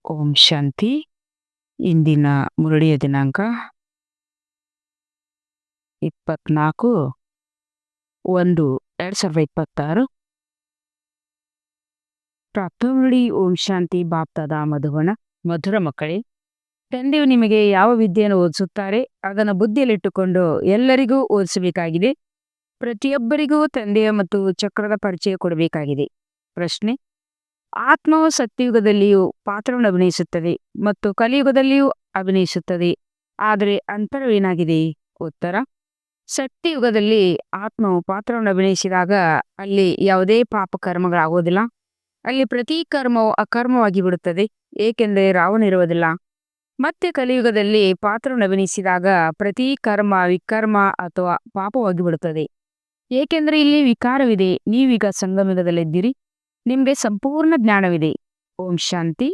ಓಂ ಶಾಂತಿ. ಇಂದಿನ ಮುರಳಿಯ ದಿನಾಂಕ 24/1/2026. ಪ್ರಾಪ್ತ ಮುರಳಿ. ಓಂ ಶಾಂತಿ. ಬಾಪ್ತಾದ ಮಧುವನ. ಮಧುರ ಮಕ್ಕಳೇ, ತಂದೆಯು ನಿಮಗೆ ಯಾವ ವಿದ್ಯೆಯನ್ನು ಓದಿಸುತ್ತಾರೆ ಅದನ್ನು ಬುದ್ಧಿಯಲ್ಲಿಟ್ಟುಕೊಂಡು ಎಲ್ಲರಿಗೂ ಓದಿಸಬೇಕಾಗಿದೆ. ಪ್ರತಿಯೊಬ್ಬರಿಗೂ ತಂದೆಯ ಮತ್ತು ಚಕ್ರದ ಪರಿಚಯ ಕೊಡಬೇಕಾಗಿದೆ. ಪ್ರಶ್ನೆ: ಆತ್ಮವು ಸತ್ಯಯುಗದಲ್ಲಿಯೂ ಪಾತ್ರವನ್ನು ಅಭಿನಯಿಸುತ್ತದೆ ಮತ್ತು ಕಲಿಯುಗದಲ್ಲಿಯೂ ಅಭಿನಯಿಸುತ್ತದೆ, ಆದರೆ ಅಂತರವೇನಾಗಿದೆ? ಉತ್ತರ: ಸತ್ಯಯುಗದಲ್ಲಿ ಆತ್ಮವು ಪಾತ್ರವನ್ನು ಅಭಿನಯಿಸಿದಾಗ ಅಲ್ಲಿ ಯಾವುದೇ ಪಾಪ ಕರ್ಮಗಳಾಗುವುದಿಲ್ಲ. ಅಲ್ಲಿ ಪ್ರತಿ ಕರ್ಮವು ಅಕರ್ಮವಾಗಿ ಬಿಡುತ್ತದೆ, ಏಕೆಂದರೆ ರಾವಣ ಇರುವುದಿಲ್ಲ. ಮತ್ತೆ ಕಲಿಯುಗದಲ್ಲಿ ಪಾತ್ರವನ್ನು ಅಭಿನಯಿಸಿದಾಗ ಪ್ರತಿ ಕರ್ಮ ವಿಕರ್ಮ ಅಥವಾ ಪಾಪವಾಗಿ ಬಿಡುತ್ತದೆ, ಏಕೆಂದರೆ ಇಲ್ಲಿ ವಿಕಾರವಿದೆ. ನೀವೀಗ ಸಂಗಮಯುಗದಲ್ಲಿದ್ದೀರಿ, ನಿಮಗೆ ಸಂಪೂರ್ಣ ಜ್ಞಾನವಿದೆ. ಓಂ ಶಾಂತಿ.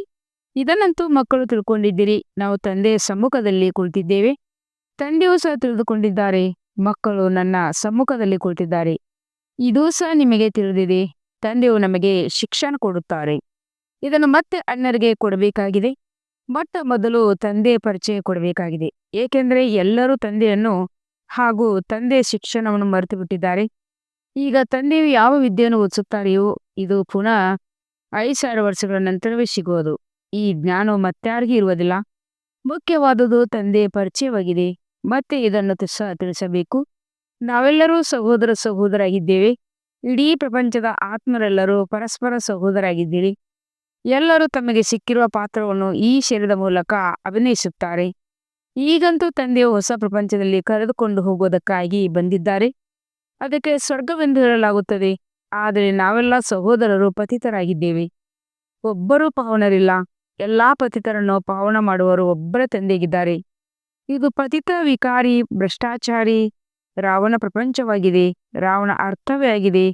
ಇದನ್ನಂತೂ ಮಕ್ಕಳು ತಿಳ್ಕೊಂಡಿದ್ದೀರಿ. ನಾವು ತಂದೆಯ ಸಮ್ಮುಖದಲ್ಲಿ ಕುಳಿತಿದ್ದೇವೆ, ತಂದೆಯೂ ಸಹ ತಿಳಿದುಕೊಂಡಿದ್ದಾರೆ. ಮಕ್ಕಳು ನನ್ನ ಸಮ್ಮುಖದಲ್ಲಿ ಕುಳಿತಿದ್ದಾರೆ, ಇದೂ ಸಹ ನಿಮಗೆ ತಿಳಿದಿದೆ. ತಂದೆಯು ನಮಗೆ ಶಿಕ್ಷಣ ಕೊಡುತ್ತಾರೆ, ಇದನ್ನು ಮತ್ತೆ ಅನ್ಯರಿಗೆ ಕೊಡಬೇಕಾಗಿದೆ. ಮೊಟ್ಟ ಮೊದಲು ತಂದೆಯ ಪರಿಚಯ ಕೊಡಬೇಕಾಗಿದೆ, ಏಕೆಂದರೆ ಎಲ್ಲರೂ ತಂದೆಯನ್ನು ಹಾಗೂ ತಂದೆಯ ಶಿಕ್ಷಣವನ್ನು ಮರೆತು ಬಿಟ್ಟಿದ್ದಾರೆ. ಈಗ ತಂದೆಯು ಯಾವ ವಿದ್ಯೆಯನ್ನು ಓದಿಸುತ್ತಾರೆಯೋ ಇದು ಪುನಃ 5,000 ವರ್ಷಗಳ ನಂತರವೇ ಸಿಗುವುದು. ಈ ಜ್ಞಾನವು ಮತ್ತಾರಿಗೂ ಇರುವುದಿಲ್ಲ. ಮುಖ್ಯವಾದುದು ತಂದೆಯ ಪರಿಚಯವಾಗಿದೆ. ಮತ್ತೆ ಇದನ್ನು ಸಹ ತಿಳಿಸಬೇಕು. ನಾವೆಲ್ಲರೂ ಸಹೋದರಾಗಿದ್ದೇವೆ. ಇಡೀ ಪ್ರಪಂಚದ ಆತ್ಮರೆಲ್ಲರೂ ಪರಸ್ಪರ ಸಹೋದರಾಗಿದ್ದೀರಿ. ಎಲ್ಲರೂ ತಮಗೆ ಸಿಕ್ಕಿರುವ ಪಾತ್ರವನ್ನು ಈ ಶರೀರದ ಮೂಲಕ ಅಭಿನಯಿಸುತ್ತಾರೆ. ಈಗಂತೂ ತಂದೆಯು ಹೊಸ ಪ್ರಪಂಚದಲ್ಲಿ ಕರೆದುಕೊಂಡು ಹೋಗುವುದಕ್ಕಾಗಿ ಬಂದಿದ್ದಾರೆ. ಅದಕ್ಕೆ ಸ್ವರ್ಗವೆಂದು ಹೇಳಲಾಗುತ್ತದೆ. ಆದರೆ ನಾವೆಲ್ಲ ಸಹೋದರರು ಪತಿತರಾಗಿದ್ದೇವೆ. ಒಬ್ಬರೂ ಪಾವನರಿಲ್ಲ. ಎಲ್ಲಾ ಪತಿತರನ್ನು ಪಾವನ ಮಾಡುವವರು ಒಬ್ಬರೇ ತಂದೆಗಿದ್ದಾರೆ. ಇದು ಪತಿತ, ವಿಕಾರಿ, ಭ್ರಷ್ಟಾಚಾರಿ, ರಾವಣ ಪ್ರಪಂಚವಾಗಿದೆ. ರಾವಣ ಅರ್ಥವೇ ಆಗಿದೆ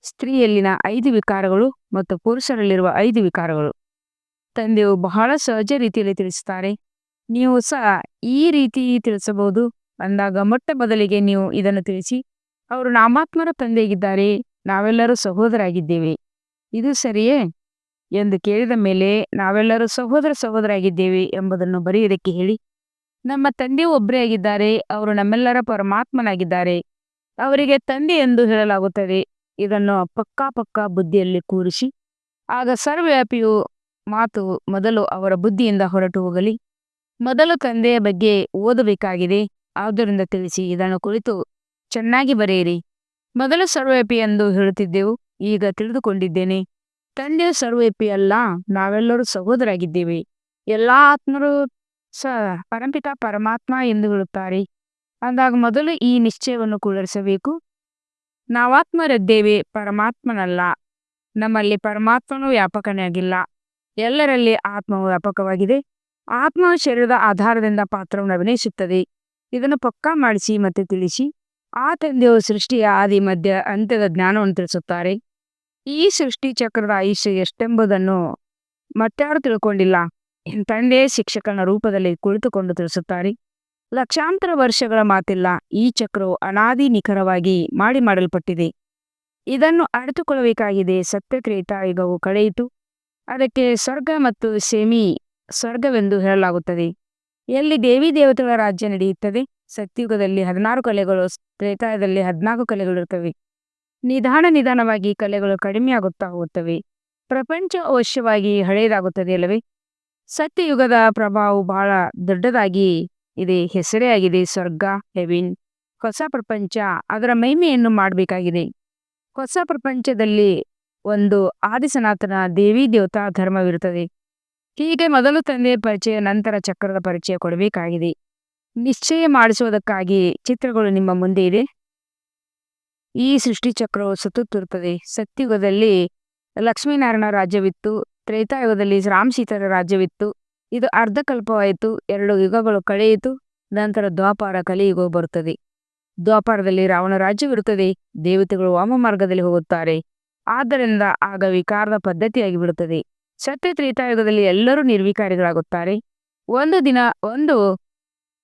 ಸ್ತ್ರೀಯಲ್ಲಿನ 5 ವಿಕಾರಗಳು ಮತ್ತು ಪುರುಷರಲ್ಲಿರುವ 5 ವಿಕಾರಗಳು. ತಂದೆಯು ಬಹಳ ಸಹಜ ರೀತಿಯಲ್ಲಿ ತಿಳಿಸುತ್ತಾರೆ. ನೀವು ಸಹ ಈ ರೀತಿ ತಿಳಿಸಬಹುದು. ಅಂದಾಗ ಮೊಟ್ಟ ಮೊದಲಿಗೆ ನೀವು ಇದನ್ನು ತಿಳಿಸಿ, ಅವರು ನಾಮಾತ್ಮರ ತಂದೆಗಿದ್ದಾರೆ, ನಾವೆಲ್ಲರೂ ಸಹೋದರಾಗಿದ್ದೇವೆ, ಇದು ಸರಿಯೇ ಎಂದು ಕೇಳಿದ ಮೇಲೆ ನಾವೆಲ್ಲರೂ ಸಹೋದರಾಗಿದ್ದೇವೆ ಎಂಬುದನ್ನು ಬರೆಯುವುದಕ್ಕೆ ಹೇಳಿ. ನಮ್ಮ ತಂದೆಯು ಒಬ್ಬರೇ ಆಗಿದ್ದಾರೆ, ಅವರು ನಮ್ಮೆಲ್ಲರ ಪರಮಾತ್ಮನಾಗಿದ್ದಾರೆ. ಅವರಿಗೆ ತಂದೆ ಎಂದು ಹೇಳಲಾಗುತ್ತದೆ. ಇದನ್ನು ಪಕ್ಕಾ ಬುದ್ಧಿಯಲ್ಲಿ ಕೂರಿಸಿ, ಆಗ ಸರ್ವವ್ಯಾಪಿಯು ಮಾತು ಮೊದಲು ಅವರ ಬುದ್ಧಿಯಿಂದ ಹೊರಟು ಹೋಗಲಿ. ಮೊದಲು ತಂದೆಯ ಬಗ್ಗೆ ಓದಬೇಕಾಗಿದೆ. ಆದ್ದರಿಂದ ತಿಳಿಸಿ, ಇದನ್ನು ಕುರಿತು ಚೆನ್ನಾಗಿ ಬರೆಯಿರಿ. ಮೊದಲು ಸರ್ವವ್ಯಾಪಿ ಎಂದು ಹೇಳುತ್ತಿದ್ದೆವು, ಈಗ ತಿಳಿದುಕೊಂಡಿದ್ದೇನೆ. ತಂದೆಯು ಸರ್ವವ್ಯಾಪಿ ಅಲ್ಲ, ನಾವೆಲ್ಲರೂ ಸಹೋದರಾಗಿದ್ದೇವೆ. ಎಲ್ಲಾ ಆತ್ಮರು ಸಹ ಪರಂಪಿತ ಪರಮಾತ್ಮ ಎಂದು ಹೇಳುತ್ತಾರೆ. ಅಂದಾಗ ಮೊದಲು ಈ ನಿಶ್ಚಯವನ್ನು ಕೂಡರಿಸಬೇಕು. ನಾವಾತ್ಮರಿದ್ದೇವೆ, ಪರಮಾತ್ಮನಲ್ಲ. ನಮ್ಮಲ್ಲಿ ಪರಮಾತ್ಮನು ವ್ಯಾಪಕನಾಗಿಲ್ಲ. ಎಲ್ಲರಲ್ಲಿ ಆತ್ಮವು ವ್ಯಾಪಕವಾಗಿದೆ. ಆತ್ಮವು ಶರೀರದ ಆಧಾರದಿಂದ ಪಾತ್ರವನ್ನು ಅಭಿನಯಿಸುತ್ತದೆ. ಇದನ್ನು ಪಕ್ಕಾ ಮಾಡಿಸಿ ಮತ್ತೆ ತಿಳಿಸಿ. ಆ ತಂದೆಯು ಸೃಷ್ಟಿಯ ಆದಿ ಮಧ್ಯ ಅಂತ್ಯದ ಜ್ಞಾನವನ್ನು ತಿಳಿಸುತ್ತಾರೆ. ಈ ಸೃಷ್ಟಿ ಚಕ್ರದ ಆಯುಷ್ಯ ಎಷ್ಟೆಂಬುದನ್ನು ಮತ್ತಾರು ತಿಳ್ಕೊಂಡಿಲ್ಲ. ತಂದೆ ಶಿಕ್ಷಕನ ರೂಪದಲ್ಲಿ ಕುಳಿತುಕೊಂಡು ತಿಳಿಸುತ್ತಾರೆ. ಲಕ್ಷಾಂತರ ವರ್ಷಗಳ ಮಾತಿಲ್ಲ. ಈ ಚಕ್ರವು ಅನಾದಿ ನಿಖರವಾಗಿ ಮಾಡಲ್ಪಟ್ಟಿದೆ. ಇದನ್ನು ಅರಿತುಕೊಳ್ಳಬೇಕಾಗಿದೆ. ಸತ್ಯ ತ್ರೇತಾಯುಗವು ಕಳೆಯಿತು. ಅದಕ್ಕೆ ಸ್ವರ್ಗ ಮತ್ತು ಸೆಮಿ ಸ್ವರ್ಗವೆಂದು ಹೇಳಲಾಗುತ್ತದೆ. ಎಲ್ಲಿ ದೇವಿ ದೇವತೆಗಳ ರಾಜ್ಯ ನಡೆಯುತ್ತದೆ. ಸತ್ಯುಗದಲ್ಲಿ 16 ಕಲೆಗಳು, ತ್ರೇತಾಯುಗದಲ್ಲಿ 14 ಕಲೆಗಳಿರುತ್ತವೆ. ನಿಧಾನವಾಗಿ ಕಲೆಗಳು ಕಡಿಮೆಯಾಗುತ್ತಾ ಹೋಗುತ್ತವೆ. ಪ್ರಪಂಚ ಅವಶ್ಯವಾಗಿ ಹಳೆಯದಾಗುತ್ತದೆ ಅಲ್ಲವೇ? ಸತ್ಯಯುಗದ ಪ್ರಭಾವವು ಬಹಳ ದೊಡ್ಡದಾಗಿ ಇದೆ. ಹೆಸರೇ ಆಗಿದೆ ಸ್ವರ್ಗ, ಹೆವಿನ್. ಹೊಸ ಪ್ರಪಂಚ, ಅದರ ಮಹಿಮೆಯನ್ನು ಮಾಡಬೇಕಾಗಿದೆ. ಹೊಸ ಪ್ರಪಂಚದಲ್ಲಿ ಒಂದು ಆದಿಸನಾತನ ದೇವಿ ದೇವತಾ ಧರ್ಮವಿರುತ್ತದೆ. ಹೀಗೆ ಮೊದಲು ತಂದೆಯ ಪರಿಚಯ, ನಂತರ ಚಕ್ರದ ಪರಿಚಯ ಕೊಡಬೇಕಾಗಿದೆ. ನಿಶ್ಚಯ ಮಾಡಿಸುವುದಕ್ಕಾಗಿ ಚಿತ್ರಗಳು ನಿಮ್ಮ ಮುಂದೆ ಇದೆ. ಈ ಸೃಷ್ಟಿ ಚಕ್ರವು ಸುತ್ತುತ್ತಿರುತ್ತದೆ. ಸತ್ಯುಗದಲ್ಲಿ ಲಕ್ಷ್ಮೀನಾರಾಯಣ ರಾಜ್ಯವಿತ್ತು. ತ್ರೇತಾಯುಗದಲ್ಲಿ ರಾಮಸೀತರ ರಾಜ್ಯವಿತ್ತು. ಇದು ಅರ್ಧಕಲ್ಪವಾಯಿತು. 2 ಯುಗಗಳು ಕಳೆಯಿತು. ನಂತರ ದ್ವಾಪಾರ ಕಲಿಯುಗ ಬರುತ್ತದೆ. ದ್ವಾಪಾರದಲ್ಲಿ ರಾವಣ ರಾಜ್ಯವಿರುತ್ತದೆ. ದೇವತೆಗಳು ವಾಮ ಮಾರ್ಗದಲ್ಲಿ ಹೋಗುತ್ತಾರೆ. ಆದ್ದರಿಂದ ಆಗ ವಿಕಾರದ ಪದ್ಧತಿಯಾಗಿ ಬಿಡುತ್ತದೆ. ಸತ್ಯ ತ್ರೇತಾಯುಗದಲ್ಲಿ ಎಲ್ಲರೂ ನಿರ್ವಿಕಾರಿಗಳಾಗುತ್ತಾರೆ. ಒಂದು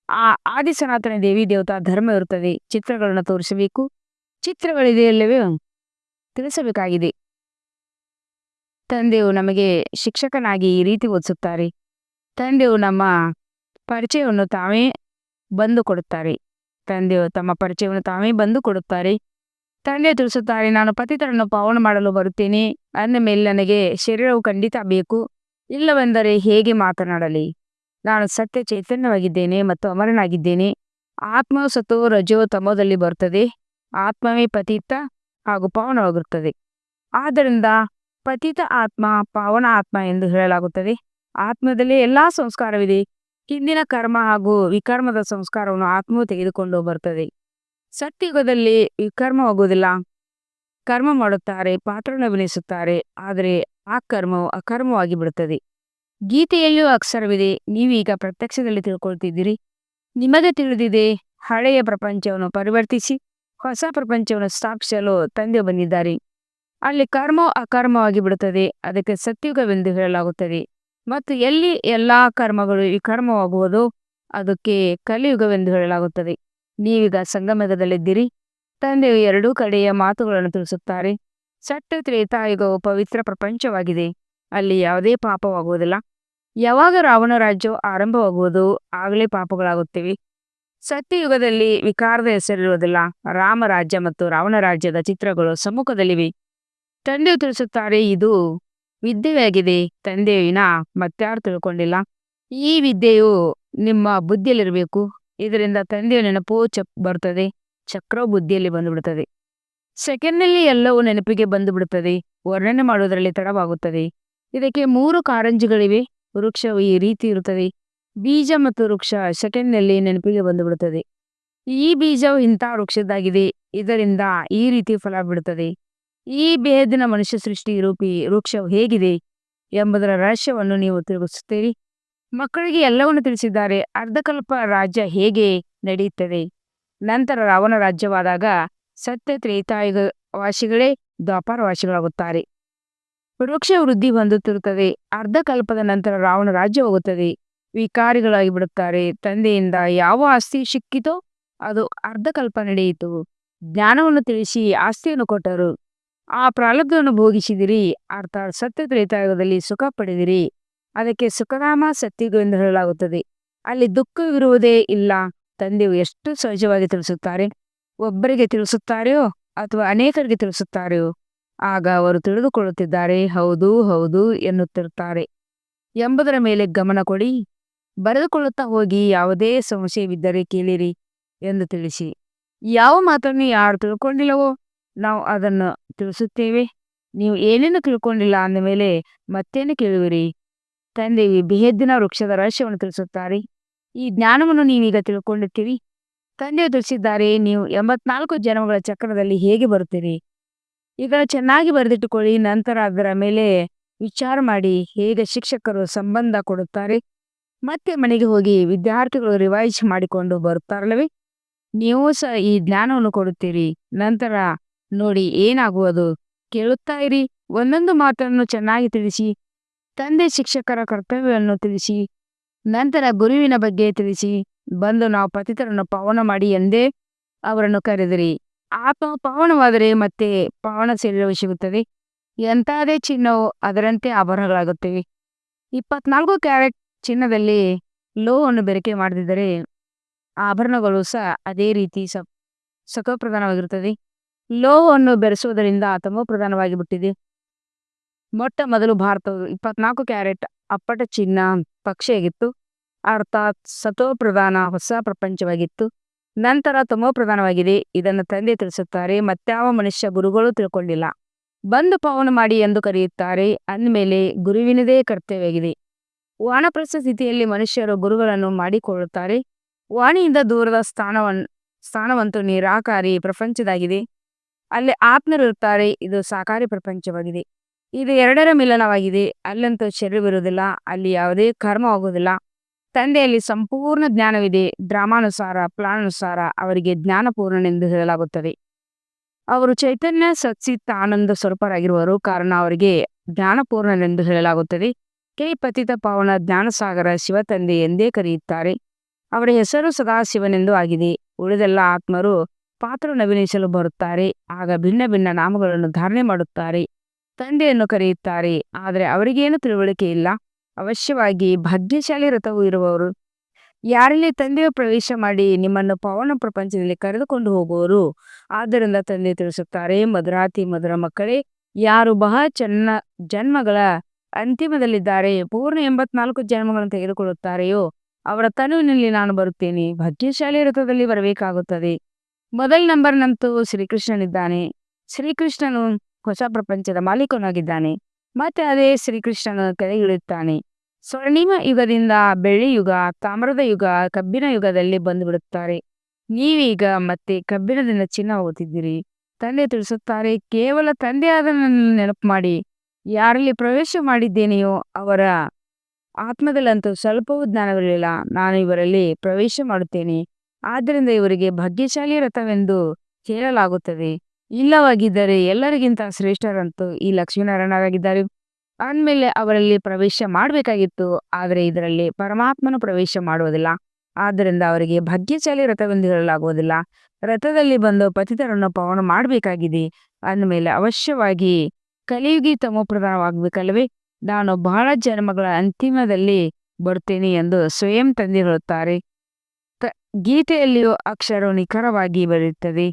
ಆ ಆದಿ ಸನಾತನ ದೇವಿ ದೇವತಾ ಧರ್ಮ ಇರುತ್ತದೆ. ಚಿತ್ರಗಳನ್ನು ತೋರಿಸಬೇಕು. ಚಿತ್ರಗಳಿದೆಯಲ್ಲವೇ ತಿಳಿಸಬೇಕಾಗಿದೆ. ತಂದೆಯು ನಮಗೆ ಶಿಕ್ಷಕನಾಗಿ ಈ ರೀತಿ ಓದಿಸುತ್ತಾರೆ. ತಂದೆಯು ನಮ್ಮ ಪರಿಚಯವನ್ನು ತಾವೇ ಬಂದು ಕೊಡುತ್ತಾರೆ. ತಂದೆಯು ತಮ್ಮ ಪರಿಚಯವನ್ನು ತಾವೇ ಬಂದು ಕೊಡುತ್ತಾರೆ. ತಂದೆ ತಿಳಿಸುತ್ತಾರೆ, ನಾನು ಪತಿತರನ್ನು ಪಾವನ ಮಾಡಲು ಬರುತ್ತೇನೆ. ಅಂದ ಮೇಲೆ ನನಗೆ ಶರೀರವು ಖಂಡಿತ ಬೇಕು. ಇಲ್ಲವೆಂದರೆ ಹೇಗೆ ಮಾತನಾಡಲಿ? ನಾನು ಸತ್ಯ ಚೈತನ್ಯವಾಗಿದ್ದೇನೆ ಮತ್ತು ಅಮರನಾಗಿದ್ದೇನೆ. ಆತ್ಮವು ಸತೋ ರಜೋ ತಮೋದಲ್ಲಿ ಬರುತ್ತದೆ. ಆತ್ಮವೇ ಪತಿತ ಹಾಗೂ ಪಾವನವಾಗಿರುತ್ತದೆ. ಆದ್ದರಿಂದ ಪತಿತ ಆತ್ಮ ಪಾವನ ಆತ್ಮ ಎಂದು ಹೇಳಲಾಗುತ್ತದೆ. ಆತ್ಮದಲ್ಲಿ ಎಲ್ಲಾ ಸಂಸ್ಕಾರವಿದೆ. ಹಿಂದಿನ ಕರ್ಮ ಹಾಗೂ ವಿಕರ್ಮದ ಸಂಸ್ಕಾರವನ್ನು ಆತ್ಮವು ತೆಗೆದುಕೊಂಡು ಬರುತ್ತದೆ. ಸತ್ಯಯುಗದಲ್ಲಿ ವಿಕರ್ಮವಾಗುವುದಿಲ್ಲ. ಕರ್ಮ ಮಾಡುತ್ತಾರೆ, ಪಾತ್ರವನ್ನು ಅಭಿನಯಿಸುತ್ತಾರೆ, ಆದರೆ ಆ ಕರ್ಮವು ಅಕರ್ಮವಾಗಿ ಬಿಡುತ್ತದೆ. ಗೀತೆಯಲ್ಲಿಯೂ ಅಕ್ಷರವಿದೆ. ನೀವೀಗ ಪ್ರತ್ಯಕ್ಷದಲ್ಲಿ ತಿಳ್ಕೊಳ್ತಿದ್ದೀರಿ. ನಿಮಗೆ ತಿಳಿದಿದೆ, ಹಳೆಯ ಪ್ರಪಂಚವನ್ನು ಪರಿವರ್ತಿಸಿ ಹೊಸ ಪ್ರಪಂಚವನ್ನು ಸ್ಥಾಪಿಸಲು ತಂದೆ ಬಂದಿದ್ದಾರೆ. ಅಲ್ಲಿ ಕರ್ಮವು ಅಕರ್ಮವಾಗಿ ಬಿಡುತ್ತದೆ. ಅದಕ್ಕೆ ಸತ್ಯುಗವೆಂದು ಹೇಳಲಾಗುತ್ತದೆ. ಮತ್ತು ಎಲ್ಲಿ ಎಲ್ಲಾ ಕರ್ಮಗಳು ವಿಕರ್ಮವಾಗುವುದೋ ಅದಕ್ಕೆ ಕಲಿಯುಗವೆಂದು ಹೇಳಲಾಗುತ್ತದೆ. ನೀವೀಗ ಸಂಗಮದಲ್ಲಿದ್ದೀರಿ. ತಂದೆಯು ಎರಡೂ ಕಡೆಯ ಮಾತುಗಳನ್ನು ತಿಳಿಸುತ್ತಾರೆ. ಸತ್ಯ ತ್ರೇತಾಯುಗವು ಪವಿತ್ರ ಪ್ರಪಂಚವಾಗಿದೆ. ಅಲ್ಲಿ ಯಾವುದೇ ಪಾಪವಾಗುವುದಿಲ್ಲ. ಯಾವಾಗ ರಾವಣ ರಾಜ್ಯವು ಆರಂಭವಾಗುವುದು ಆಗಲೇ ಪಾಪಗಳಾಗುತ್ತಿವೆ. ಸತ್ಯಯುಗದಲ್ಲಿ ವಿಕಾರದ ಹೆಸರಿರುವುದಿಲ್ಲ. ರಾಮ ರಾಜ್ಯ ಮತ್ತು ರಾವಣ ರಾಜ್ಯದ ಚಿತ್ರಗಳು ಸಮ್ಮುಖದಲ್ಲಿವೆ. ತಂದೆಯು ತಿಳಿಸುತ್ತಾರೆ, ಇದು ವಿದ್ಯೆಯಾಗಿದೆ. ತಂದೆಯು ವಿನಾ ಮತ್ಯಾರು ತಿಳ್ಕೊಂಡಿಲ್ಲ. ಈ ವಿದ್ಯೆಯು ನಿಮ್ಮ ಬುದ್ಧಿಯಲ್ಲಿರಬೇಕು. ಇದರಿಂದ ತಂದೆಯ ನೆನಪು ಬರುತ್ತದೆ. ಚಕ್ರವು ಬುದ್ಧಿಯಲ್ಲಿ ಬಂದುಬಿಡುತ್ತದೆ. ಸೆಕೆಂಡ್ನಲ್ಲಿ ಎಲ್ಲವೂ ನೆನಪಿಗೆ ಬಂದು ಬಿಡುತ್ತದೆ. ವರ್ಣನೆ ಮಾಡುವುದರಲ್ಲಿ ತಡವಾಗುತ್ತದೆ. ಇದಕ್ಕೆ 3 ಕಾರಂಜಿಗಳಿವೆ. ವೃಕ್ಷವು ಈ ರೀತಿ ಇರುತ್ತದೆ. ಬೀಜ ಮತ್ತು ವೃಕ್ಷ ಸೆಕೆಂಡ್ನಲ್ಲಿ ನೆನಪಿಗೆ ಬಂದು ಬಿಡುತ್ತದೆ. ಈ ಬೀಜವು ಇಂಥ ವೃಕ್ಷದ್ದಾಗಿದೆ. ಇದರಿಂದ ಈ ರೀತಿ ಫಲ ಬಿಡುತ್ತದೆ. ಈ ಬೇಹದ್ದಿನ ಮನುಷ್ಯ ಸೃಷ್ಟಿ ರೂಪಿ ವೃಕ್ಷವು ಹೇಗಿದೆ ಎಂಬುದರ ರಹಸ್ಯವನ್ನು ನೀವು ತಿರುಗಿಸುತ್ತೀರಿ. ಮಕ್ಕಳಿಗೆ ಎಲ್ಲವನ್ನು ತಿಳಿಸಿದ್ದಾರೆ. ಅರ್ಧಕಲ್ಪ ರಾಜ್ಯ ಹೇಗೆ ನಡೆಯುತ್ತದೆ. ನಂತರ ರಾವಣ ರಾಜ್ಯವಾದಾಗ ಸತ್ಯ ತ್ರೇತಾಯುಗ ವಾಸಿಗಳೇ ದ್ವಾಪರ ವಾಸಿಗಳಾಗುತ್ತಾರೆ. ವೃಕ್ಷ ವೃದ್ಧಿ ಹೊಂದುತ್ತಿರುತ್ತದೆ. ಅರ್ಧಕಲ್ಪದ ನಂತರ ರಾವಣ ರಾಜ್ಯ ಹೋಗುತ್ತದೆ. ವಿಕಾರಿಗಳಾಗಿ ಬಿಡುತ್ತಾರೆ. ತಂದೆಯಿಂದ ಯಾವ ಆಸ್ತಿ ಸಿಕ್ಕಿತೋ ಅದು ಅರ್ಧಕಲ್ಪ ನಡೆಯಿತು. ಜ್ಞಾನವನ್ನು ತಿಳಿಸಿ ಆಸ್ತಿಯನ್ನು ಕೊಟ್ಟರು. ಆ ಪ್ರಾರಬ್ಧವನ್ನು ಭೋಗಿಸಿದಿರಿ. ಅರ್ಥಾತ್ ಸತ್ಯ ತ್ರೇತಾಯುಗದಲ್ಲಿ ಸುಖ ಪಡೆದಿರಿ. ಅದಕ್ಕೆ ಸುಖಧಾಮ ಸತ್ಯುಗ ಎಂದು ಹೇಳಲಾಗುತ್ತದೆ. ಅಲ್ಲಿ ದುಃಖವಿರುವುದೇ ಇಲ್ಲ. ತಂದೆಯು ಎಷ್ಟು ಸಹಜವಾಗಿ ತಿಳಿಸುತ್ತಾರೆ. ಒಬ್ಬರಿಗೆ ತಿಳಿಸುತ್ತಾರೆಯೋ ಅಥವಾ ಅನೇಕರಿಗೆ ತಿಳಿಸುತ್ತಾರೆಯೋ ಆಗ ಅವರು ತಿಳಿದುಕೊಳ್ಳುತ್ತಿದ್ದಾರೆ, ಹೌದು ಹೌದು ಎನ್ನುತ್ತಿರುತ್ತಾರೆ ಎಂಬುದರ ಮೇಲೆ ಗಮನ ಕೊಡಿ. ಬರೆದುಕೊಳ್ಳುತ್ತಾ ಹೋಗಿ. ಯಾವುದೇ ಸಂಶಯವಿದ್ದರೆ ಕೇಳಿರಿ ಎಂದು ತಿಳಿಸಿ. ಯಾವ ಮಾತನ್ನು ಯಾರು ತಿಳ್ಕೊಂಡಿಲ್ಲವೋ ನಾವು ಅದನ್ನು ತಿಳಿಸುತ್ತೇವೆ. ನೀವು ಏನೇನು ತಿಳ್ಕೊಂಡಿಲ್ಲ ಅಂದ ಮೇಲೆ ಮತ್ತೇನು ಕೇಳುವಿರಿ? ತಂದೆಯು ಬೇಹದ್ದಿನ ವೃಕ್ಷದ ರಹಸ್ಯವನ್ನು ತಿಳಿಸುತ್ತಾರೆ. ಈ ಜ್ಞಾನವನ್ನು ನೀವೀಗ ತಿಳ್ಕೊಂಡಿರ್ತೀರಿ. ತಂದೆಯು ತಿಳಿಸಿದ್ದಾರೆ, ನೀವು 84 ಜನ್ಮಗಳ ಚಕ್ರದಲ್ಲಿ ಹೇಗೆ ಬರುತ್ತೀರಿ. ಇದನ್ನು ಚೆನ್ನಾಗಿ ಬರೆದಿಟ್ಟುಕೊಳ್ಳಿ. ನಂತರ ಅದರ ಮೇಲೆ ವಿಚಾರ ಮಾಡಿ. ಹೇಗೆ ಶಿಕ್ಷಕರು ಸಂಬಂಧ ಕೊಡುತ್ತಾರೆ. ಮತ್ತೆ ಮನೆಗೆ ಹೋಗಿ ವಿದ್ಯಾರ್ಥಿಗಳು ರಿವೈಸ್ ಮಾಡಿಕೊಂಡು ಬರುತ್ತಾರಲ್ಲವೇ, ನೀವು ಸಹ ಈ ಜ್ಞಾನವನ್ನು ಕೊಡುತ್ತೀರಿ. ನಂತರ ನೋಡಿ ಏನಾಗುವುದು. ಕೇಳುತ್ತಾ ಇರಿ. ಒಂದೊಂದು ಮಾತನ್ನು ಚೆನ್ನಾಗಿ ತಿಳಿಸಿ. ತಂದೆ ಶಿಕ್ಷಕರ ಕರ್ತವ್ಯವನ್ನು ತಿಳಿಸಿ. ನಂತರ ಗುರುವಿನ ಬಗ್ಗೆ ತಿಳಿಸಿ. ಬಂದು ನಾವು ಪತಿತರನ್ನು ಪಾವನ ಮಾಡಿ ಎಂದೇ ಅವರನ್ನು ಕರೆದಿರಿ. ಆತ್ಮ ಪಾವನವಾದರೆ ಮತ್ತೆ ಪಾವನ ಶರೀರವು ಸಿಗುತ್ತದೆ. ಎಂಥದೇ ಚಿನ್ನವು ಅದರಂತೆ ಆಭರಣಗಳಾಗುತ್ತವೆ. 24 ಕ್ಯಾರೆಟ್ ಚಿನ್ನದಲ್ಲಿ ಲೋಹವನ್ನು ಬೆರಕೆ ಮಾಡದಿದ್ದರೆ ಆಭರಣಗಳು ಸಹ ಅದೇ ರೀತಿ ಸತೋಪ್ರಧಾನವಾಗಿರುತ್ತದೆ. ಲೋಹವನ್ನು ಬೆರೆಸುವುದರಿಂದ ತಮೋಪ್ರಧಾನವಾಗಿ ಬಿಟ್ಟಿದೆ. ಮೊಟ್ಟ ಮೊದಲು ಭಾರತವು 24 ಕ್ಯಾರೆಟ್ ಅಪ್ಪಟ ಚಿನ್ನ ಪಕ್ಷಿಯಾಗಿತ್ತು. ಅರ್ಥಾತ್ ಸತೋಪ್ರಧಾನ ಹೊಸ ಪ್ರಪಂಚವಾಗಿತ್ತು. ನಂತರ ತಮೋಪ್ರಧಾನವಾಗಿದೆ. ಇದನ್ನು ತಂದೆ ತಿಳಿಸುತ್ತಾರೆ. ಮತ್ಯಾವ ಮನುಷ್ಯ ಗುರುಗಳು ತಿಳ್ಕೊಂಡಿಲ್ಲ. ಬಂದು ಪಾವನ ಮಾಡಿ ಎಂದು ಕರೆಯುತ್ತಾರೆ. ಅಂದಮೇಲೆ ಗುರುವಿನದೇ ಕರ್ತವ್ಯವಾಗಿದೆ. ವಾನಪ್ರಸ್ಥ ಸ್ಥಿತಿಯಲ್ಲಿ ಮನುಷ್ಯರು ಗುರುಗಳನ್ನು ಮಾಡಿಕೊಳ್ಳುತ್ತಾರೆ. ವಾಣಿಯಿಂದ ದೂರದ ಸ್ಥಾನವಂತೂ ನಿರಾಕಾರಿ ಪ್ರಪಂಚದಾಗಿದೆ. ಅಲ್ಲಿ ಆತ್ಮರಿರುತ್ತಾರೆ. ಇದು ಸಾಕಾರಿ ಪ್ರಪಂಚವಾಗಿದೆ. ಇದು ಎರಡರ ಮಿಲನವಾಗಿದೆ. ಅಲ್ಲಂತೂ ಶರೀರವಿರುವುದಿಲ್ಲ. ಅಲ್ಲಿ ಯಾವುದೇ ಕರ್ಮವಾಗುವುದಿಲ್ಲ. ತಂದೆಯಲ್ಲಿ ಸಂಪೂರ್ಣ ಜ್ಞಾನವಿದೆ. ಡ್ರಾಮಾನುಸಾರ ಪ್ಲಾನುಸಾರ ಅವರಿಗೆ ಜ್ಞಾನಪೂರ್ಣನೆಂದು ಹೇಳಲಾಗುತ್ತದೆ. ಅವರು ಚೈತನ್ಯ ಸಚ್ಚಿತ್ ಆನಂದ ಸ್ವರೂಪರಾಗಿರುವರು. ಕಾರಣ ಅವರಿಗೆ ಜ್ಞಾನಪೂರ್ಣನೆಂದು ಹೇಳಲಾಗುತ್ತದೆ. ಕೈ ಪತಿತ ಪಾವನ ಜ್ಞಾನಸಾಗರ ಶಿವತಂದೆ ಎಂದೇ ಕರೆಯುತ್ತಾರೆ. ಅವರ ಹೆಸರು ಸದಾಶಿವನೆಂದು ಆಗಿದೆ. ಉಳಿದೆಲ್ಲ ಆತ್ಮರು ಪಾತ್ರವನ್ನು ಅಭಿನಯಿಸಲು ಬರುತ್ತಾರೆ. ಆಗ ಭಿನ್ನ ಭಿನ್ನ ನಾಮಗಳನ್ನು ಧಾರಣೆ ಮಾಡುತ್ತಾರೆ. ತಂದೆಯನ್ನು ಕರೆಯುತ್ತಾರೆ. ಆದರೆ ಅವರಿಗೇನು ತಿಳುವಳಿಕೆ ಇಲ್ಲ. ಅವಶ್ಯವಾಗಿ ಭಾಗ್ಯಶಾಲಿ ವ್ರತವು ಇರುವವರು ಯಾರಲ್ಲಿ ತಂದೆಯು ಪ್ರವೇಶ ಮಾಡಿ ನಿಮ್ಮನ್ನು ಪವನ ಪ್ರಪಂಚದಲ್ಲಿ ಕರೆದುಕೊಂಡು ಹೋಗುವರು. ಆದ್ದರಿಂದ ತಂದೆ ತಿಳಿಸುತ್ತಾರೆ, ಮಧುರಾತಿ ಮಧುರ ಮಕ್ಕಳೇ, ಯಾರು ಬಹಳ ಜನ್ಮಗಳ ಅಂತಿಮದಲ್ಲಿದ್ದಾರೆ, ಪೂರ್ಣ 84 ಜನ್ಮಗಳನ್ನು ತೆಗೆದುಕೊಳ್ಳುತ್ತಾರೆಯೋ ಅವರ ತನುವಿನಲ್ಲಿ ನಾನು ಬರುತ್ತೇನೆ. ಭಾಗ್ಯಶಾಲಿ ವ್ರತದಲ್ಲಿ ಬರಬೇಕಾಗುತ್ತದೆ. ಮೊದಲ ನಂಬರ್ನಂತೂ ಶ್ರೀಕೃಷ್ಣನಿದ್ದಾನೆ. ಶ್ರೀಕೃಷ್ಣನು ಹೊಸ ಪ್ರಪಂಚದ ಮಾಲೀಕನಾಗಿದ್ದಾನೆ. ಮತ್ತೆ ಅದೇ ಶ್ರೀಕೃಷ್ಣನು ಕೆಳಗಿಳಿಯುತ್ತಾನೆ. ಸ್ವರ್ಣಿಮ ಯುಗದಿಂದ ಬೆಳ್ಳಿ ಯುಗ, ತಾಮ್ರದ ಯುಗ, ಕಬ್ಬಿಣ ಯುಗದಲ್ಲಿ ಬಂದುಬಿಡುತ್ತಾರೆ. ನೀವೀಗ ಮತ್ತೆ ಕಬ್ಬಿಣದಿಂದ ಚಿನ್ನ ಹೋಗುತ್ತಿದ್ದೀರಿ. ತಂದೆ ತಿಳಿಸುತ್ತಾರೆ, ಕೇವಲ ತಂದೆಯಾದ ನನ್ನನ್ನು ನೆನಪು ಮಾಡಿ. ಯಾರಲ್ಲಿ ಪ್ರವೇಶ ಮಾಡಿದ್ದೇನೆಯೋ ಅವರ ಆತ್ಮದಲ್ಲಂತೂ ಸ್ವಲ್ಪವೂ ಜ್ಞಾನವಿರಲಿಲ್ಲ. ನಾನು ಇವರಲ್ಲಿ ಪ್ರವೇಶ ಮಾಡುತ್ತೇನೆ. ಆದ್ದರಿಂದ ಇವರಿಗೆ ಭಾಗ್ಯಶಾಲಿ ವ್ರತವೆಂದು ಹೇಳಲಾಗುತ್ತದೆ. ಇಲ್ಲವಾಗಿದ್ದರೆ ಎಲ್ಲರಿಗಿಂತ ಶ್ರೇಷ್ಠರಂತೂ ಈ ಲಕ್ಷ್ಮೀನಾರಾಯಣರಾಗಿದ್ದಾರೆ. ಅಂದಮೇಲೆ ಅವರಲ್ಲಿ ಪ್ರವೇಶ ಮಾಡಬೇಕಾಗಿತ್ತು. ಆದರೆ ಇದರಲ್ಲಿ ಪರಮಾತ್ಮನು ಪ್ರವೇಶ ಮಾಡುವುದಿಲ್ಲ. ಆದ್ದರಿಂದ ಅವರಿಗೆ ಭಾಗ್ಯಶಾಲಿ ವ್ರತವೆಂದು ಹೇಳಲಾಗುವುದಿಲ್ಲ. ರಥದಲ್ಲಿ ಬಂದು ಪತಿತರನ್ನು ಪವನ ಮಾಡಬೇಕಾಗಿದೆ. ಅಂದಮೇಲೆ ಅವಶ್ಯವಾಗಿ ಕಲಿಯುಗಿ ತಮೋಪ್ರಧಾನವಾಗಬೇಕಲ್ಲವೇ. ನಾನು ಬಹಳ ಜನ್ಮಗಳ ಅಂತಿಮದಲ್ಲಿ ಬರುತ್ತೇನೆ ಎಂದು ಸ್ವಯಂ ತಂದೆ ಹೇಳುತ್ತಾರೆ. ಗೀತೆಯಲ್ಲಿಯೂ ಅಕ್ಷರವು ನಿಖರವಾಗಿ ಬರೆಯುತ್ತದೆ.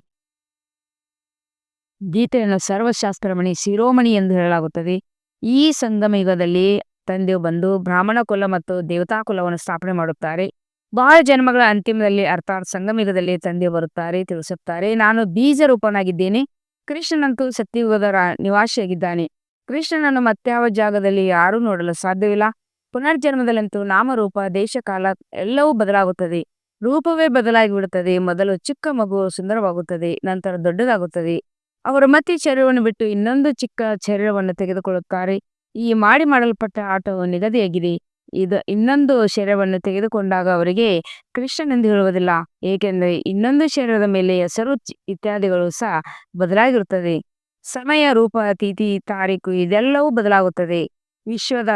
ಗೀತೆಯನ್ನು ಸರ್ವಶಾಸ್ತ್ರಮಣಿ ಶಿರೋಮಣಿ ಎಂದು ಹೇಳಲಾಗುತ್ತದೆ. ಈ ಸಂಗಮ ಯುಗದಲ್ಲಿ ತಂದೆಯು ಬಂದು ಬ್ರಾಹ್ಮಣ ಕುಲ ಮತ್ತು ದೇವತಾ ಕುಲವನ್ನು ಸ್ಥಾಪನೆ ಮಾಡುತ್ತಾರೆ. ಬಹಳ ಜನ್ಮಗಳ ಅಂತಿಮದಲ್ಲಿ ಅರ್ಥಾತ್ ಸಂಗಮ ಯುಗದಲ್ಲಿ ತಂದೆಯು ಬರುತ್ತಾರೆ, ತಿಳಿಸುತ್ತಾರೆ, ನಾನು ಬೀಜ ರೂಪನಾಗಿದ್ದೇನೆ. ಕೃಷ್ಣನಂತೂ ಸತ್ಯಯುಗದ ನಿವಾಸಿಯಾಗಿದ್ದಾನೆ. ಕೃಷ್ಣನನ್ನು ಮತ್ಯಾವ ಜಾಗದಲ್ಲಿ ಯಾರೂ ನೋಡಲು ಸಾಧ್ಯವಿಲ್ಲ. ಪುನರ್ಜನ್ಮದಲ್ಲಂತೂ ನಾಮರೂಪ, ದೇಶ, ಕಾಲ ಎಲ್ಲವೂ ಬದಲಾಗುತ್ತದೆ. ರೂಪವೇ ಬದಲಾಗಿ ಬಿಡುತ್ತದೆ. ಮೊದಲು ಚಿಕ್ಕ ಮಗು ಸುಂದರವಾಗುತ್ತದೆ, ನಂತರ ದೊಡ್ಡದಾಗುತ್ತದೆ. ಅವರು ಮತ್ತೆ ಶರೀರವನ್ನು ಬಿಟ್ಟು ಇನ್ನೊಂದು ಚಿಕ್ಕ ಶರೀರವನ್ನು ತೆಗೆದುಕೊಳ್ಳುತ್ತಾರೆ. ಈ ಮಾಡಲ್ಪಟ್ಟ ಆಟವು ನಿಗದಿಯಾಗಿದೆ. ಇದು ಇನ್ನೊಂದು ಶರೀರವನ್ನು ತೆಗೆದುಕೊಂಡಾಗ ಅವರಿಗೆ ಕೃಷ್ಣನೆಂದು ಹೇಳುವುದಿಲ್ಲ. ಏಕೆಂದರೆ ಇನ್ನೊಂದು ಶರೀರದ ಮೇಲೆ ಹೆಸರು ಇತ್ಯಾದಿಗಳು ಸಹ ಬದಲಾಗಿರುತ್ತದೆ. ಸಮಯ, ರೂಪ, ತಿಥಿ, ತಾರೀಕು ಇದೆಲ್ಲವೂ ಬದಲಾಗುತ್ತದೆ. ವಿಶ್ವದ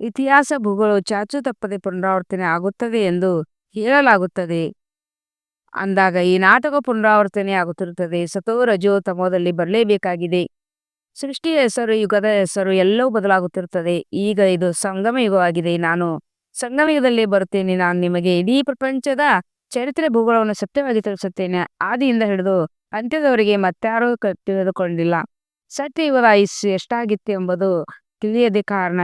ಇತಿಹಾಸ, ಭೂಗೋಳ ಚಾಚು ತಪ್ಪದೆ ಪುನರಾವರ್ತನೆ ಆಗುತ್ತದೆ ಎಂದು ಹೇಳಲಾಗುತ್ತದೆ. ಅಂದಾಗ ಈ ನಾಟಕ ಪುನರಾವರ್ತನೆ ಆಗುತ್ತಿರುತ್ತದೆ. ಸತೋ ರಜೋ ತಮೋದಲ್ಲಿ ಬರಲೇಬೇಕಾಗಿದೆ. ಸೃಷ್ಟಿಯ ಹೆಸರು, ಯುಗದ ಹೆಸರು ಎಲ್ಲವೂ ಬದಲಾಗುತ್ತಿರುತ್ತದೆ. ಈಗ ಇದು ಸಂಗಮ ಯುಗವಾಗಿದೆ. ನಾನು ಸಂಗಮ ಯುಗದಲ್ಲಿ ಬರುತ್ತೇನೆ. ನಾನು ನಿಮಗೆ ಇಡೀ ಪ್ರಪಂಚದ ಚರಿತ್ರೆ, ಭೂಗೋಳವನ್ನು ಸತ್ಯವಾಗಿ ತಿಳಿಸುತ್ತೇನೆ. ಆದಿಯಿಂದ ಹಿಡಿದು ಅಂತ್ಯದವರೆಗೆ ಮತ್ತಾರೂ ತಿಳಿದುಕೊಂಡಿಲ್ಲ. ಸತ್ಯಯುಗದ ಆಯುಸ್ಸು ಎಷ್ಟಾಗಿತ್ತು ಎಂಬುದು ತಿಳಿಯದೆ ಕಾರಣ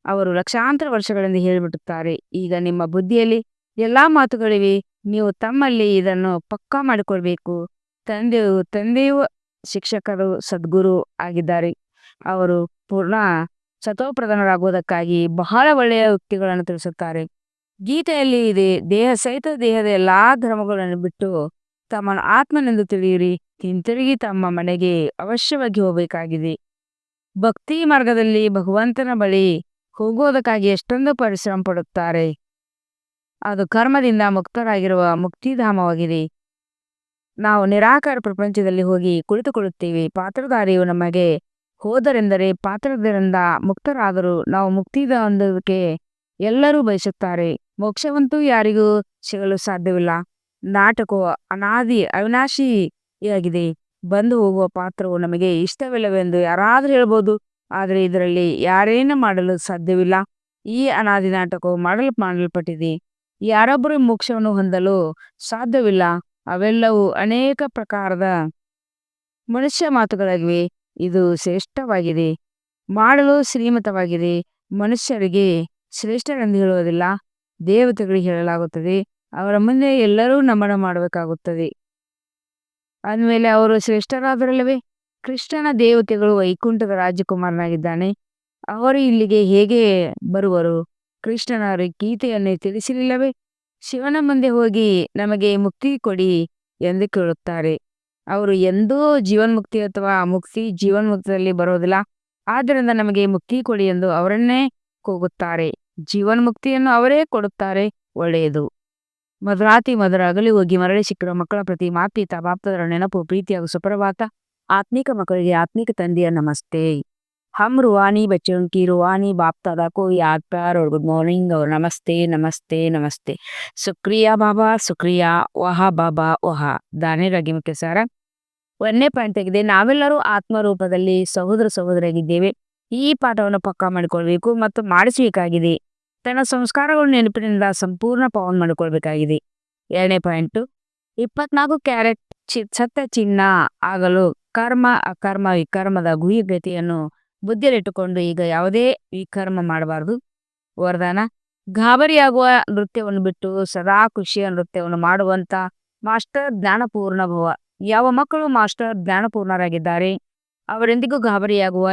ಅವರು ಲಕ್ಷಾಂತರ ವರ್ಷಗಳಿಂದ ಹೇಳಿಬಿಡುತ್ತಾರೆ. ಈಗ ನಿಮ್ಮ ಬುದ್ಧಿಯಲ್ಲಿ ಎಲ್ಲಾ ಮಾತುಗಳಿವೆ. ನೀವು ತಮ್ಮಲ್ಲಿ ಇದನ್ನು ಪಕ್ಕಾ ಮಾಡಿಕೊಳ್ಬೇಕು. ತಂದೆಯು ಶಿಕ್ಷಕರು, ಸದ್ಗುರು ಆಗಿದ್ದಾರೆ. ಅವರು ಪೂರ್ಣ ಸತೋಪ್ರಧಾನರಾಗುವುದಕ್ಕಾಗಿ ಬಹಳ ಒಳ್ಳೆಯ ಯುಕ್ತಿಗಳನ್ನು ತಿಳಿಸುತ್ತಾರೆ. ಗೀತೆಯಲ್ಲಿ ಇದೆ, ದೇಹ ಸಹಿತ ದೇಹದ ಎಲ್ಲಾ ಧರ್ಮಗಳನ್ನು ಬಿಟ್ಟು ತಮ್ಮ ಆತ್ಮನೆಂದು ತಿಳಿಯಿರಿ. ಹಿಂತಿರುಗಿ ತಮ್ಮ ಮನೆಗೆ ಅವಶ್ಯವಾಗಿ ಹೋಗಬೇಕಾಗಿದೆ. ಭಕ್ತಿ ಮಾರ್ಗದಲ್ಲಿ ಭಗವಂತನ ಬಳಿ ಹೋಗುವುದಕ್ಕಾಗಿ ಎಷ್ಟೊಂದು ಪರಿಶ್ರಮ ಪಡುತ್ತಾರೆ. ಅದು ಕರ್ಮದಿಂದ ಮುಕ್ತರಾಗಿರುವ ಮುಕ್ತಿಧಾಮವಾಗಿದೆ. ನಾವು ನಿರಾಕಾರ ಪ್ರಪಂಚದಲ್ಲಿ ಹೋಗಿ ಕುಳಿತುಕೊಳ್ಳುತ್ತೇವೆ. ಪಾತ್ರಧಾರಿಯು ನಮಗೆ ಹೋದರೆಂದರೆ ಪಾತ್ರದಿಂದ ಮುಕ್ತರಾದರೂ ನಾವು ಮುಕ್ತಿದ ಹೊಂದೋದಕ್ಕೆ ಎಲ್ಲರೂ ಬಯಸುತ್ತಾರೆ. ಮೋಕ್ಷವಂತೂ ಯಾರಿಗೂ ಸಿಗಲು ಸಾಧ್ಯವಿಲ್ಲ. ನಾಟಕವು ಅವಿನಾಶಿಯಾಗಿದೆ. ಬಂದು ಹೋಗುವ ಪಾತ್ರವು ನಮಗೆ ಇಷ್ಟವಿಲ್ಲವೆಂದು ಯಾರಾದರೂ ಹೇಳ್ಬೋದು. ಆದರೆ ಇದರಲ್ಲಿ ಯಾರೇನು ಮಾಡಲು ಸಾಧ್ಯವಿಲ್ಲ. ಈ ಅನಾದಿ ನಾಟಕವು ಮಾಡಲ್ಪಟ್ಟಿದೆ. ಯಾರೊಬ್ಬರು ಮೋಕ್ಷವನ್ನು ಹೊಂದಲು ಸಾಧ್ಯವಿಲ್ಲ. ಅವೆಲ್ಲವೂ ಅನೇಕ ಪ್ರಕಾರದ ಮನುಷ್ಯ ಮಾತುಗಳಾಗಿವೆ. ಇದು ಶ್ರೇಷ್ಠವಾಗಿದೆ, ಮಾಡಲು ಶ್ರೀಮತವಾಗಿದೆ. ಮನುಷ್ಯರಿಗೆ ಶ್ರೇಷ್ಠರೆಂದು ಹೇಳುವುದಿಲ್ಲ, ದೇವತೆಗಳಿಗೆ ಹೇಳಲಾಗುತ್ತದೆ. ಅವರ ಮುಂದೆ ಎಲ್ಲರೂ ನಮನ ಮಾಡಬೇಕಾಗುತ್ತದೆ. ಅಂದಮೇಲೆ ಅವರು ಶ್ರೇಷ್ಠರಾದರಲ್ಲವೇ. ಕೃಷ್ಣನ ದೇವತೆಗಳು ವೈಕುಂಠದ ರಾಜಕುಮಾರನಾಗಿದ್ದಾನೆ. ಅವರು ಇಲ್ಲಿಗೆ ಹೇಗೆ ಬರುವರು? ಕೃಷ್ಣನ ಗೀತೆಯನ್ನು ತಿಳಿಸಲಿಲ್ಲವೇ? ಶಿವನ ಮುಂದೆ ಹೋಗಿ ನಮಗೆ ಮುಕ್ತಿ ಕೊಡಿ ಎಂದು ಕೇಳುತ್ತಾರೆ. ಅವರು ಎಂದೂ ಜೀವನ್ಮುಕ್ತಿ ಅಥವಾ ಮುಕ್ತಿ ಜೀವನ್ಮುಕ್ತದಲ್ಲಿ ಬರೋದಿಲ್ಲ. ಆದ್ದರಿಂದ ನಮಗೆ ಮುಕ್ತಿ ಕೊಡಿ ಎಂದು ಅವರನ್ನೇ ಕೂಗುತ್ತಾರೆ. ಜೀವನ್ಮುಕ್ತಿಯನ್ನು ಅವರೇ ಕೊಡುತ್ತಾರೆ. ಒಳ್ಳೆಯದು. ಮಧುರಾತಿ ಮಧುರ ಅಗಲಿ ಹೋಗಿ ಮರಳಿ ಸಿಕ್ಕಿರುವ ಮಕ್ಕಳ ಪ್ರತಿ ಮಾತ್ಪಿತ ಬಾಪ್ತದರ ನೆನಪು, ಪ್ರೀತಿ ಹಾಗೂ ಸುಪ್ರಭಾತ. ಆತ್ಮಿಕ ಮಕ್ಕಳಿಗೆ ಆತ್ಮಿಕ ತಂದೆಯ ನಮಸ್ತೆ. हम रूहानी बच्चों की रूहानी बाप दादा को याद प्यार और गुड मॉर्निंग और नमस्ते नमस्ते नमस्ते. शुक्रिया बाबा, शुक्रिया. वहा बाबा वहा. दाने रगे मुख्य सारा ಒಂದನೇ ಪಾಯಿಂಟ್ ಆಗಿದೆ, ನಾವೆಲ್ಲರೂ ಆತ್ಮರೂಪದಲ್ಲಿ ಸಹೋದರ ಸಹೋದರಿಯಾಗಿದ್ದೇವೆ. ಈ ಪಾಠವನ್ನು ಪಕ್ಕಾ ಮಾಡಿಕೊಳ್ಬೇಕು ಮತ್ತು ಮಾಡಿಸಬೇಕಾಗಿದೆ. ತನ್ನ ಸಂಸ್ಕಾರಗಳು ನೆನಪಿನಿಂದ ಸಂಪೂರ್ಣ ಪಾವನ್ ಮಾಡಿಕೊಳ್ಬೇಕಾಗಿದೆ. 2ನೇ ಪಾಯಿಂಟು, 24 ಕ್ಯಾರೆಟ್ ಸತ್ಯ ಚಿನ್ನ ಆಗಲು ಕರ್ಮ ಅಕರ್ಮ ವಿಕರ್ಮದ ಗುಹ್ಯಗತಿಯನ್ನು ಬುದ್ಧಿಯಲ್ಲಿಟ್ಟುಕೊಂಡು ಈಗ ಯಾವುದೇ ವಿಕರ್ಮ ಮಾಡಬಾರದು. ವರದಾನ, ಗಾಬರಿಯಾಗುವ ನೃತ್ಯವನ್ನು ಬಿಟ್ಟು ಸದಾ ಖುಷಿಯ ನೃತ್ಯವನ್ನು ಮಾಡುವಂತ ಮಾಸ್ಟರ್ ಜ್ಞಾನಪೂರ್ಣ ಭವ. ಯಾವ ಮಕ್ಕಳು ಮಾಸ್ಟರ್ ಜ್ಞಾನಪೂರ್ಣರಾಗಿದ್ದಾರೆ ಅವರೆಂದಿಗೂ ಗಾಬರಿಯಾಗುವ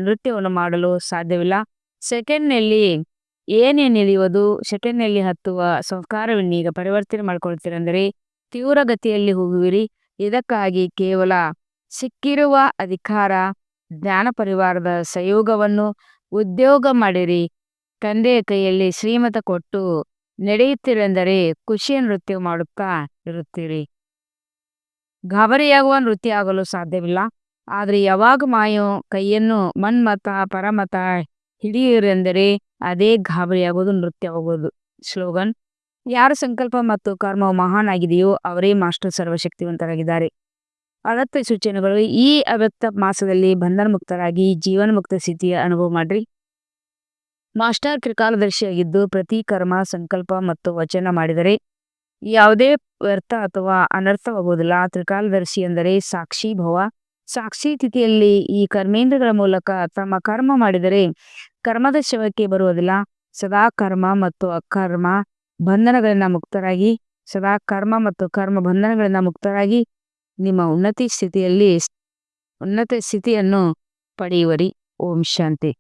ನೃತ್ಯವನ್ನು ಮಾಡಲು ಸಾಧ್ಯವಿಲ್ಲ. ಸೆಕೆಂಡ್ನಲ್ಲಿ ಏನೇ ನಿಲ್ಲಿಯುವುದು, ಸೆಕೆಂಡ್ನಲ್ಲಿ ಹತ್ತುವ ಸಂಸ್ಕಾರವನ್ನೀಗ ಪರಿವರ್ತನೆ ಮಾಡಿಕೊಳ್ತೀರೆಂದರೆ ತೀವ್ರ ಗತಿಯಲ್ಲಿ ಹೋಗುವಿರಿ. ಇದಕ್ಕಾಗಿ ಕೇವಲ ಸಿಕ್ಕಿರುವ ಅಧಿಕಾರ ಜ್ಞಾನ ಪರಿವಾರದ ಸಹಯೋಗವನ್ನು ಉದ್ಯೋಗ ಮಾಡಿರಿ. ತಂದೆಯ ಕೈಯಲ್ಲಿ ಶ್ರೀಮತ ಕೊಟ್ಟು ನಡೆಯುತ್ತೀರೆಂದರೆ ಖುಷಿಯ ನೃತ್ಯ ಮಾಡುತ್ತಾ ಇರುತ್ತೀರಿ. ಗಾಬರಿಯಾಗುವ ನೃತ್ಯ ಆಗಲು ಸಾಧ್ಯವಿಲ್ಲ. ಆದರೆ ಯಾವಾಗ ಮಾಯೋ ಕೈಯನ್ನು ಮನ್ಮತ ಪರಮತ ಹಿಡಿಯಿರೆಂದರೆ ಅದೇ ಗಾಬರಿಯಾಗುವುದು ನೃತ್ಯವಾಗುವುದು. ಸ್ಲೋಗನ್, ಯಾರ ಸಂಕಲ್ಪ ಮತ್ತು ಕರ್ಮವು ಮಹಾನ್ ಆಗಿದೆಯೋ ಅವರೇ ಮಾಸ್ಟರ್ ಸರ್ವಶಕ್ತಿವಂತರಾಗಿದ್ದಾರೆ. ಅಗತ್ಯ ಸೂಚನೆಗಳು, ಈ ಅವ್ಯಕ್ತ ಮಾಸದಲ್ಲಿ ಬಂಧನ ಮುಕ್ತರಾಗಿ ಜೀವನ ಮುಕ್ತ ಸ್ಥಿತಿಯ ಅನುಭವ ಮಾಡ್ರಿ. ಮಾಸ್ಟರ್ ತ್ರಿಕಾಲದರ್ಶಿಯಾಗಿದ್ದು ಪ್ರತಿ ಕರ್ಮ ಸಂಕಲ್ಪ ಮತ್ತು ವಚನ ಮಾಡಿದರೆ ಯಾವುದೇ ವ್ಯರ್ಥ ಅಥವಾ ಅನರ್ಥವಾಗುವುದಿಲ್ಲ. ತ್ರಿಕಾಲದರ್ಶಿ ಎಂದರೆ ಸಾಕ್ಷಿ ಭವ. ಸಾಕ್ಷಿ ಸ್ಥಿತಿಯಲ್ಲಿ ಈ ಕರ್ಮೇಂದ್ರಗಳ ಮೂಲಕ ತಮ್ಮ ಕರ್ಮ ಮಾಡಿದರೆ ಕರ್ಮದ ಶವಕ್ಕೆ ಬರುವುದಿಲ್ಲ. ಸದಾ ಕರ್ಮ ಮತ್ತು ಅಕರ್ಮ ಬಂಧನಗಳಿಂದ ಮುಕ್ತರಾಗಿ, ಸದಾ ಕರ್ಮ ಮತ್ತು ಕರ್ಮ ಬಂಧನಗಳಿಂದ ಮುಕ್ತರಾಗಿ ನಿಮ್ಮ ಉನ್ನತ ಸ್ಥಿತಿಯನ್ನು ಪಡೆಯುವರಿ. ಓಂ ಶಾಂತಿ.